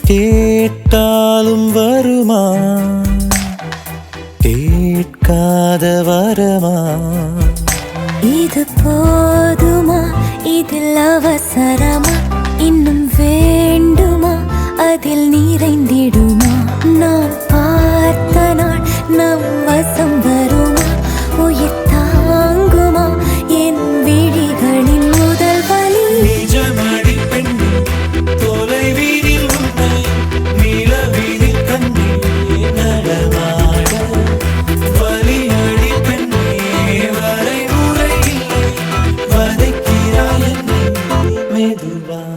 கேட்டாலும் வருமா கேட்காத வரமா? இது போதுமா? இதில் அவசரமா? இன்னும் வேண்டுமா? அதில் நிறைந்திடுமா? நான் பார்த்த நாள் நம் வசம் வருமா? உயிர் தாங்குமா என் விழிகளின் முதல் வலி? நிஜமடி பெண்ணே தொலைவீதில் உன்னை நிலவீதில் கண்ணே நடமாட வலியடி பெண்ணே வரைமுறை இல்லை வதைக்கிறாய் என்னை மெதுவாக.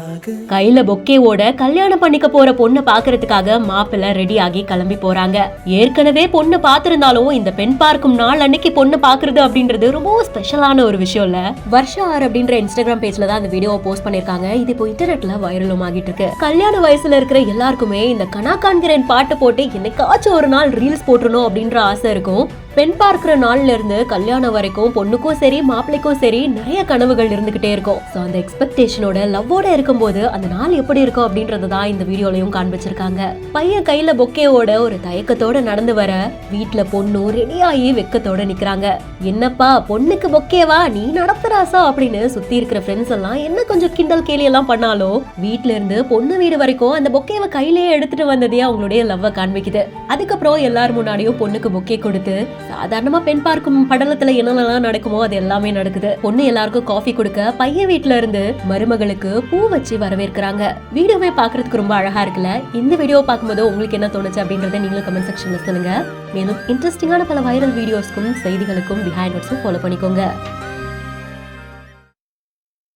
கையில பொக்கேவோட கல்யாணம் பண்ணிக்க போற பொண்ணை பாக்குறதுக்காக மாப்பிள்ளை ரெடி ஆகி கிளம்பி போறாங்க. ஏற்கனவே பொண்ணு பாத்திருந்தாலும் இந்த பெண் பார்க்கும் நாள் அன்னைக்கு பொண்ணு பாக்குறது அப்படின்றது ரொம்ப ஸ்பெஷலான ஒரு விஷயம் இல்ல. வர்ஷா ஆர் அப்படின்ற இன்ஸ்டாகிராம் பேஜ்ல தான் அந்த வீடியோவை போஸ்ட் பண்ணிருக்காங்க. இது இப்போ இன்டர்நெட்ல வைரலும் ஆகிட்டு இருக்கு. கல்யாண வயசுல இருக்கிற எல்லாருக்குமே இந்த கனா காண்கிறேன் பாட்டு போட்டு என்னைக்காச்சும் ஒரு நாள் ரீல்ஸ் போட்டுறணும் அப்படின்ற ஆசை இருக்கும். பெண் பார்க்கிற நாள்ல இருந்து கல்யாணம் வரைக்கும் பொண்ணுக்கும் சரி மாப்பிள்ளைக்கும் சரி நிறைய கனவுகள் இருந்துகிட்டே இருக்கும். சோ அந்த எக்ஸ்பெக்டேஷனோட லவ்வோட இருக்கும்போது அந்த நாள் எப்படி இருக்கும் அப்படின்றதான் இந்த வீடியோலயும் காண்பிச்சிருக்காங்க. பையன் கையில பொக்கேவோட ஒரு தயக்கத்தோட நடந்து வர வீட்டுல பொண்ணு ரெடியாகி வெக்கத்தோட நிக்கிறாங்க. என்னப்பா பொண்ணுக்கு பொக்கேவா, நீ நடத்துறாசா அப்படின்னு சுத்தி இருக்கிற ஃப்ரெண்ட்ஸ் எல்லாம் என்ன கொஞ்சம் கிண்டல் கேலி எல்லாம் பண்ணாலும் வீட்டுல இருந்து பொண்ணு வீடு வரைக்கும் அந்த பொக்கேவை கையிலேயே எடுத்துட்டு வந்ததே அவங்களுடைய லவ்வ காண்பிக்குது. அதுக்கப்புறம் எல்லாரும் முன்னாடியும் பொண்ணுக்கு பொக்கே கொடுத்து சாதாரணமா பெண் பார்க்கும் படலத்துல என்னென்னலாம் நடக்குமோ அது எல்லாமே நடக்குது. பொண்ணு எல்லாருக்கும் காஃபி கொடுக்க பையன் வீட்டுல இருந்து மருமகளுக்கு பூ வச்சு வரவேற்கிறாங்க. வீடியோவே பாக்குறதுக்கு ரொம்ப அழகா இருக்குல்ல. இந்த வீடியோ பார்க்கும்போது உங்களுக்கு என்ன தோணுச்சு அப்படின்றத நீங்களும் கமெண்ட் செக்ஷன்ல சொல்லுங்க. மேலும் இன்ட்ரெஸ்டிங்கான பல வைரல் வீடியோஸ்க்கும் செய்திகளுக்கும் பிஹைண்ட் நோட்ஸும் ஃபாலோ பண்ணிக்கோங்க.